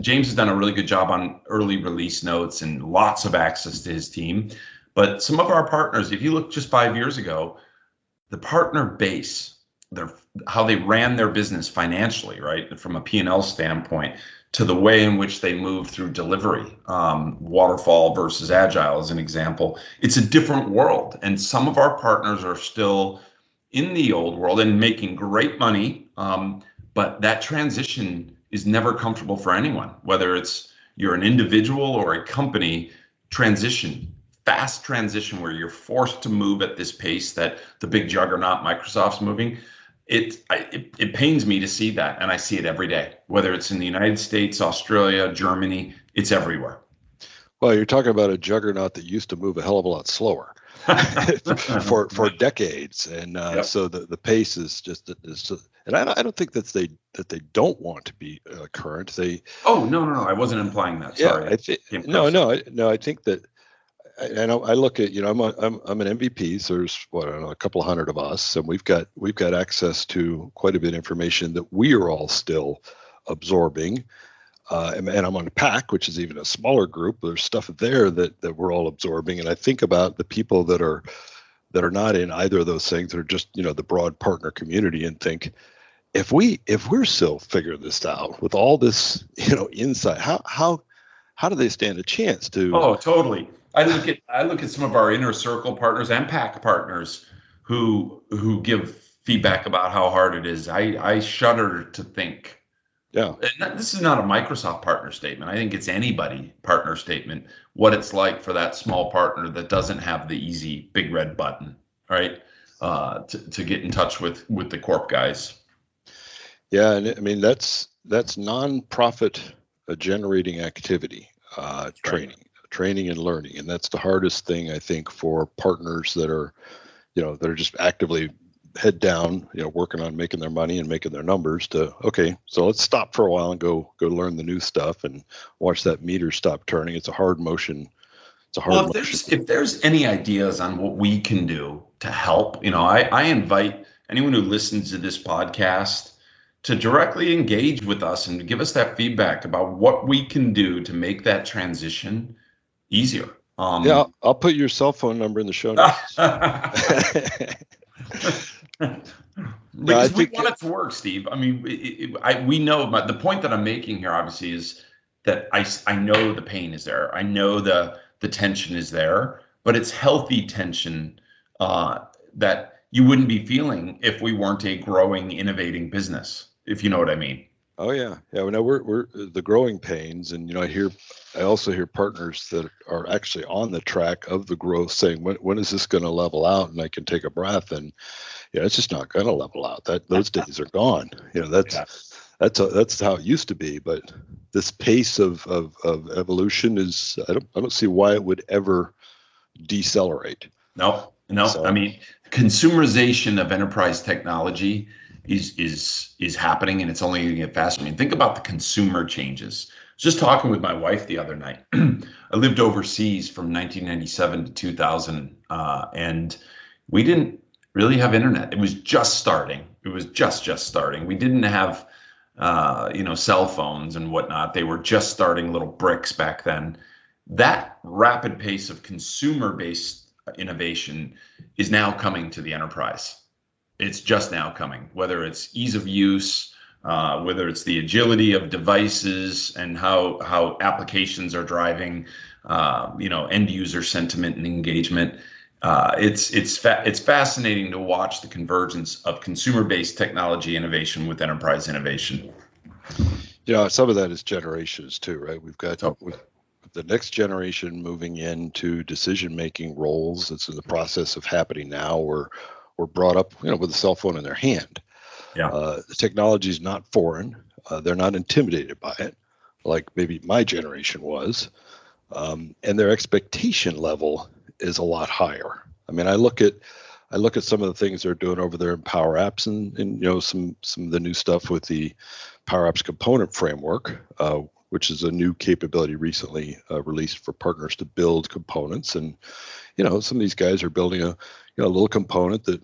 James has done a really good job on early release notes and lots of access to his team. But some of our partners, if you look just 5 years ago, the partner base, how they ran their business financially, right, from a P&L standpoint, to the way in which they move through delivery, waterfall versus agile as an example, it's a different world. And some of our partners are still in the old world and making great money, but that transition is never comfortable for anyone, whether it's you're an individual or a company. Fast transition where you're forced to move at this pace that the big juggernaut Microsoft's moving. It pains me to see that, and I see it every day, whether it's in the United States, Australia, Germany, it's everywhere. Well, you're talking about a juggernaut that used to move a hell of a lot slower for decades, and Yep. So the pace is just, and I don't think that they don't want to be current. Oh, no, I wasn't implying that. Sorry. Yeah, I think that. I know. I look at, I'm an MVP, so there's I don't know, a couple hundred of us, and we've got access to quite a bit of information that we are all still absorbing. And I'm on PAC, which is even a smaller group. There's stuff there that we're all absorbing, and I think about the people that are not in either of those things, that are just the broad partner community, and think, if we're still figuring this out with all this insight, how do they stand a chance to? Oh, totally. I look at some of our inner circle partners and PAC partners who give feedback about how hard it is. I shudder to think. Yeah. And this is not a Microsoft partner statement. I think it's anybody partner statement, what it's like for that small partner that doesn't have the easy big red button, right? To get in touch with the corp guys. Yeah, and I mean that's nonprofit generating activity, training and learning, and that's the hardest thing, I think, for partners that are just actively head down, working on making their money and making their numbers. Okay, so let's stop for a while and go learn the new stuff and watch that meter stop turning. It's a hard motion. If there's any ideas on what we can do to help, I invite anyone who listens to this podcast to directly engage with us and give us that feedback about what we can do to make that transition easier. Yeah, I'll put your cell phone number in the show notes. Because we want it to work, Steve. I mean, we know, but the point that I'm making here, obviously, is that I know the pain is there. I know the tension is there, but it's healthy tension that you wouldn't be feeling if we weren't a growing, innovating business, if you know what I mean. Oh yeah. Well, no, we're the growing pains, and I also hear partners that are actually on the track of the growth saying, when is this going to level out? And I can take a breath, and it's just not going to level out. Those days are gone. That's how it used to be. But this pace of evolution is, I don't see why it would ever decelerate. No. So, I mean, consumerization of enterprise technology is happening, and it's only going to get faster. I mean, think about the consumer changes. I was just talking with my wife the other night. I lived overseas from 1997 to 2000, and we didn't really have internet. It was just starting. It was just starting. We didn't have cell phones and whatnot. They were just starting, little bricks back then. That rapid pace of consumer-based innovation is now coming to the enterprise. It's just now coming, whether it's ease of use, whether it's the agility of devices and how applications are driving, end user sentiment and engagement. It's fascinating to watch the convergence of consumer-based technology innovation with enterprise innovation. Some of that is generations too, right? We've got So, the next generation moving into decision-making roles. It's in the process of happening now. We're brought up, with a cell phone in their hand. yeah. The technology is not foreign. They're not intimidated by it, like maybe my generation was. And their expectation level is a lot higher. I mean, I look at some of the things they're doing over there in Power Apps, and some of the new stuff with the Power Apps component framework, which is a new capability recently released for partners to build components. And some of these guys are building a little component that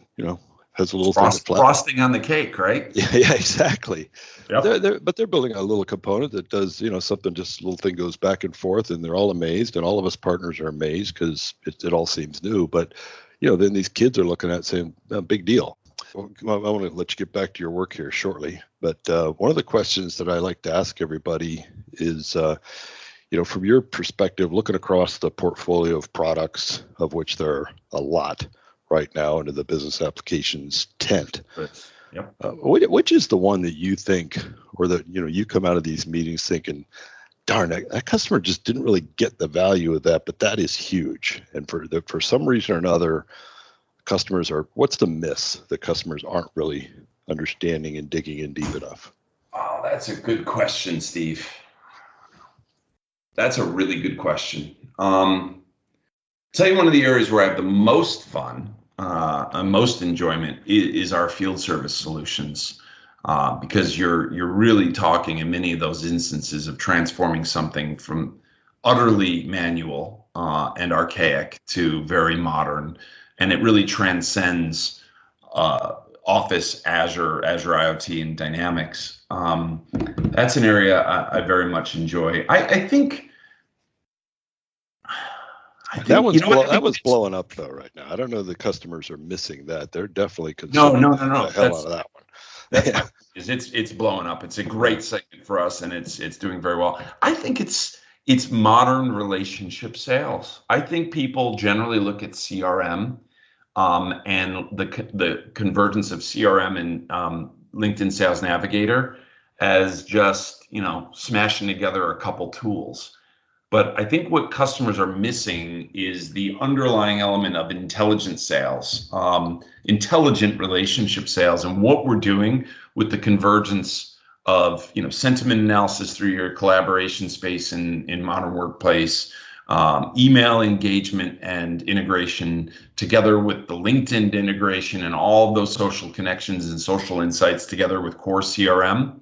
has a little frosting on the cake, right? Yeah, exactly. Yep. But they're building a little component that does something, just a little thing goes back and forth, and they're all amazed, and all of us partners are amazed because it all seems new. But then these kids are looking at it saying, big deal. Well, I want to let you get back to your work here shortly, but one of the questions that I like to ask everybody is, from your perspective, looking across the portfolio of products, of which there are a lot right now into the business applications tent. Yep. Which is the one that you think, or that you come out of these meetings thinking, darn, that customer just didn't really get the value of that, but that is huge. And for some reason or another, what's the miss that customers aren't really understanding and digging in deep enough? Oh, that's a good question, Steve. That's a really good question. Tell you one of the areas where I have the most fun, most enjoyment is our field service solutions, because you're really talking in many of those instances of transforming something from utterly manual and archaic to very modern, and it really transcends Office, Azure IoT, and Dynamics. That's an area I very much enjoy. I think that was blowing up though right now. I don't know if the customers are missing that. They're definitely consuming no. the hell out of that one. That's it's blowing up. It's a great segment for us, and it's doing very well. I think it's modern relationship sales. I think people generally look at CRM and the convergence of CRM and LinkedIn Sales Navigator as just smashing together a couple tools. But I think what customers are missing is the underlying element of intelligent sales, intelligent relationship sales, and what we're doing with the convergence of sentiment analysis through your collaboration space in modern workplace, email engagement and integration together with the LinkedIn integration and all of those social connections and social insights together with core CRM.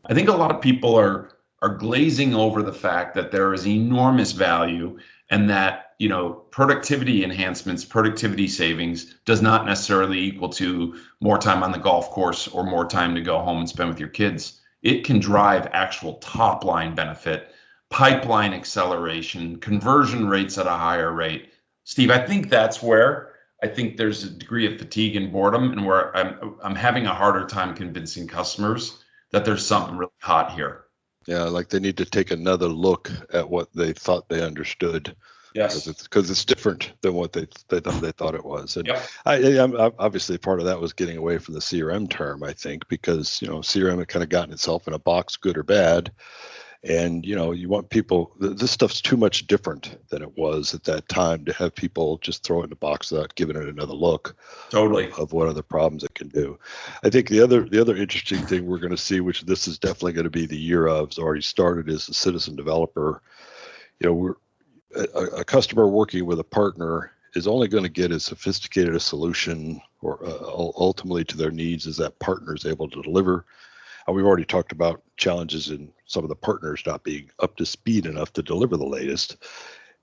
I think a lot of people are glazing over the fact that there is enormous value, and that productivity enhancements, productivity savings does not necessarily equal to more time on the golf course or more time to go home and spend with your kids. It can drive actual top line benefit, pipeline acceleration, conversion rates at a higher rate. Steve, I think that's where I think there's a degree of fatigue and boredom, and where I'm having a harder time convincing customers that there's something really hot here. Yeah, like they need to take another look at what they thought they understood. Yes, because it's different than what they thought it was. And yep. I'm obviously part of that was getting away from the CRM term, I think, because CRM had kind of gotten itself in a box, good or bad. And you want people. This stuff's too much different than it was at that time to have people just throw it in a box without giving it another look. Totally. Of what other problems it can do. I think the other interesting thing we're going to see, which this is definitely going to be the year of, it's already started, is the citizen developer. We're a customer working with a partner is only going to get as sophisticated a solution or ultimately to their needs as that partner is able to deliver. And we've already talked about challenges in some of the partners not being up to speed enough to deliver the latest.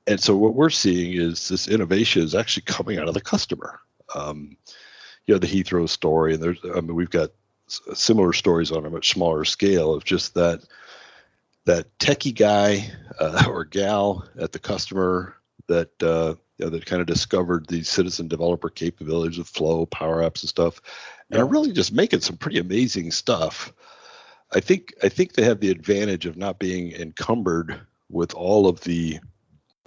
And so what we're seeing is this innovation is actually coming out of the customer. The Heathrow story, and we've got similar stories on a much smaller scale of just that techie guy or gal at the customer that that kind of discovered these citizen developer capabilities of Flow, Power Apps, and stuff, and are really just making some pretty amazing stuff. I think they have the advantage of not being encumbered with all of the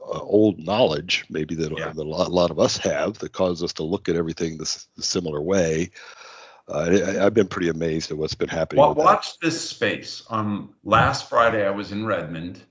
old knowledge, maybe that, Yeah. that a lot of us have, that cause us to look at everything this similar way. I've been pretty amazed at what's been happening. Well, with that. watch this space. Last Friday, I was in Redmond,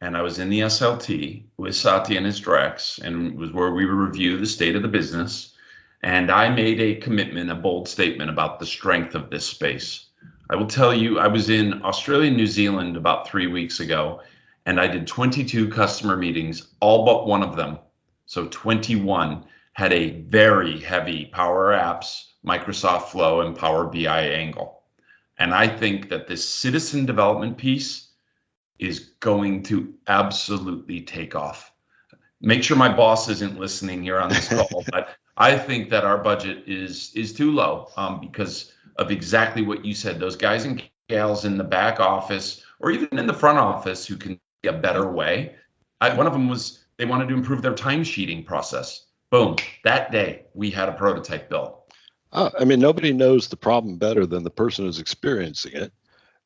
and I was in the SLT with Satya and his directs, and it was where we would review the state of the business. And I made a commitment, a bold statement about the strength of this space. I will tell you, I was in Australia and New Zealand about 3 weeks ago, and I did 22 customer meetings, all but one of them. So 21 had a very heavy Power Apps, Microsoft Flow, and Power BI angle. And I think that this citizen development piece is going to absolutely take off. Make sure my boss isn't listening here on this call, but I think that our budget is too low because of exactly what you said. Those guys and gals in the back office or even in the front office who can a better way. One of them was they wanted to improve their time sheeting process. Boom. That day we had a prototype built. I mean, nobody knows the problem better than the person who's experiencing it.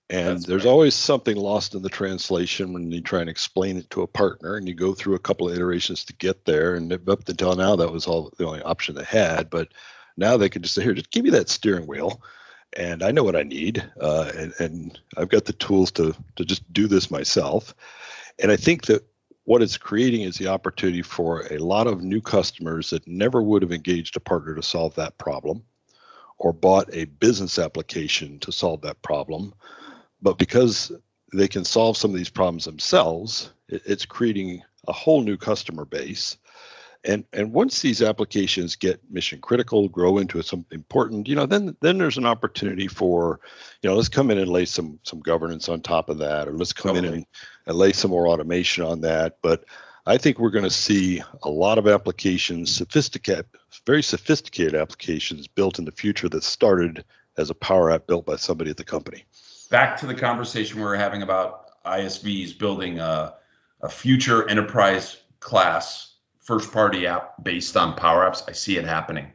And there's always something lost in the translation when you try and explain it to a partner and you go through a couple of iterations to get there. And up until now, that was all the only option they had. But now they can just say, here, just give me that steering wheel. And I know what I need. And I've got the tools to just do this myself. And I think that what it's creating is the opportunity for a lot of new customers that never would have engaged a partner to solve that problem or bought a business application to solve that problem. But because they can solve some of these problems themselves, it's creating a whole new customer base. And once these applications get mission critical, grow into something important, then there's an opportunity for, let's come in and lay some governance on top of that, or let's come in and lay some more automation on that. But I think we're going to see a lot of applications, very sophisticated applications built in the future that started as a Power App built by somebody at the company. Back to the conversation we were having about ISVs building a future enterprise class first-party app based on Power Apps. I see it happening.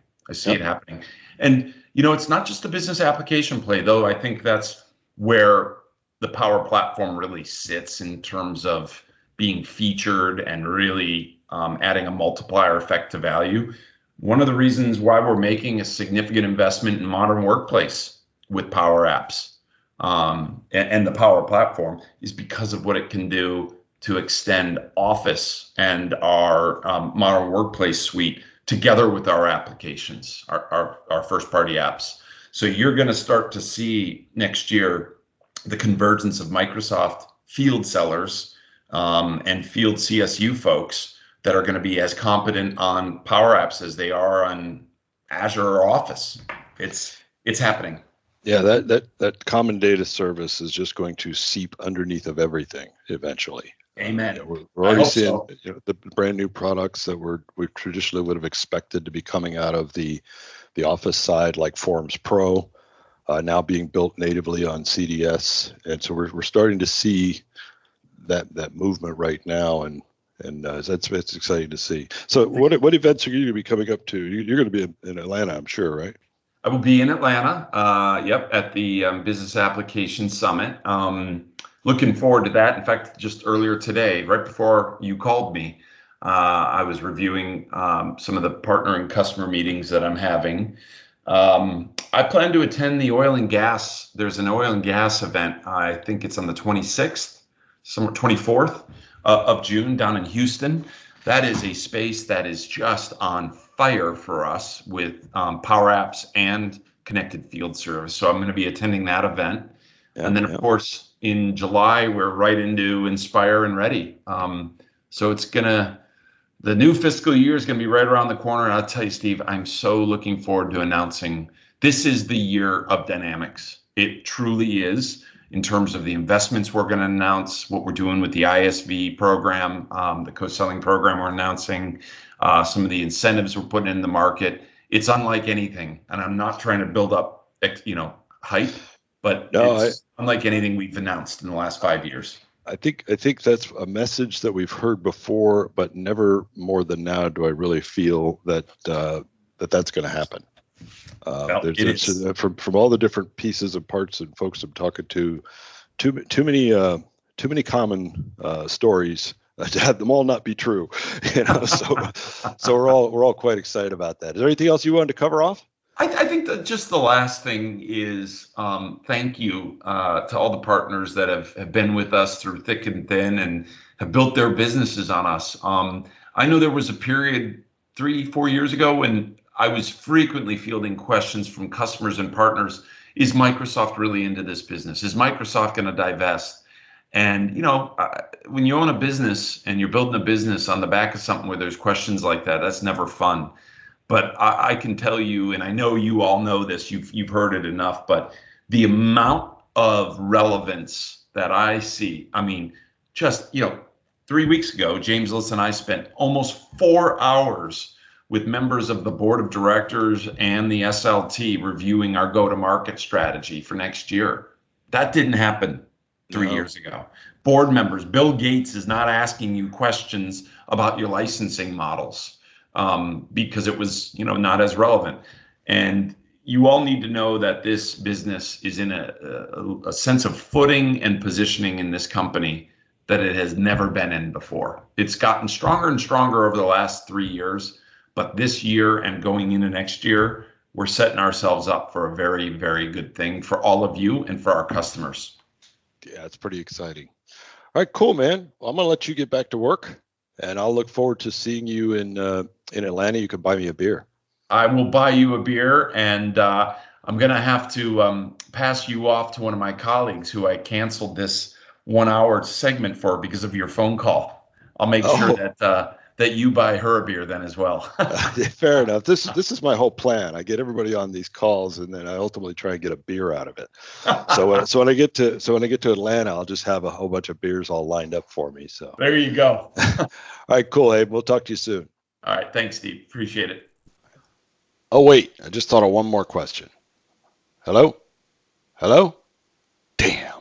And, it's not just a business application play, though. I think that's where the Power Platform really sits in terms of being featured and really adding a multiplier effect to value. One of the reasons why we're making a significant investment in Modern Workplace with Power Apps and the Power Platform is because of what it can do to extend Office and our Modern Workplace suite together with our applications, our first-party apps. So you're going to start to see next year the convergence of Microsoft field sellers and field CSU folks that are going to be as competent on Power Apps as they are on Azure or Office. It's happening. Yeah, that common data service is just going to seep underneath of everything eventually. Amen. We're already seeing the brand new products that we traditionally would have expected to be coming out of the Office side, like Forms Pro, now being built natively on CDS, and so we're starting to see that movement right now, and it's exciting to see. So, what events are you going to be coming up to? You're going to be in Atlanta, I'm sure, right? I will be in Atlanta. At the Business Application Summit. Looking forward to that. In fact, just earlier today, right before you called me, I was reviewing some of the partner and customer meetings that I'm having. I plan to attend the oil and gas. There's an oil and gas event. I think it's on the 26th, 24th of June down in Houston. That is a space that is just on fire for us with Power Apps and connected field service. So I'm going to be attending that event. And then, of course, in July, we're right into Inspire and Ready. So the new fiscal year is going to be right around the corner. And I'll tell you, Steve, I'm so looking forward to announcing this is the year of Dynamics. It truly is, in terms of the investments we're going to announce, what we're doing with the ISV program, the co-selling program we're announcing, some of the incentives we're putting in the market. It's unlike anything. And I'm not trying to build up, hype. But it's unlike anything we've announced in the last 5 years. I think that's a message that we've heard before, but never more than now do I really feel that that's going to happen. From all the different pieces and parts and folks I'm talking to, too many common stories to have them all not be true. So we're all quite excited about that. Is there anything else you wanted to cover off? I think that just the last thing is thank you to all the partners that have been with us through thick and thin and have built their businesses on us. I know there was a period 3-4 years ago when I was frequently fielding questions from customers and partners. Is Microsoft really into this business? Is Microsoft going to divest? And, when you own a business and you're building a business on the back of something where there's questions like that, that's never fun. But I can tell you, and I know you all know this, you've heard it enough, but the amount of relevance that I see, I mean, just, 3 weeks ago, James List and I spent almost 4 hours with members of the board of directors and the SLT reviewing our go-to-market strategy for next year. That didn't happen 3 years ago. Board members, Bill Gates is not asking you questions about your licensing models because it was, not as relevant. And you all need to know that this business is in a sense of footing and positioning in this company that it has never been in before. It's gotten stronger and stronger over the last 3 years. But this year and going into next year, we're setting ourselves up for a very, very good thing for all of you and for our customers. Yeah, it's pretty exciting. All right, cool, man. Well, I'm going to let you get back to work, and I'll look forward to seeing you in Atlanta. You can buy me a beer. I will buy you a beer, and I'm going to have to pass you off to one of my colleagues who I canceled this 1 hour segment for because of your phone call. I'll make sure that you buy her a beer then as well. Fair enough. This is my whole plan. I get everybody on these calls, and then I ultimately try and get a beer out of it. So when I get to Atlanta, I'll just have a whole bunch of beers all lined up for me. So there you go. All right, cool, Abe. We'll talk to you soon. All right, thanks, Steve. Appreciate it. Oh wait, I just thought of one more question. Hello? Damn.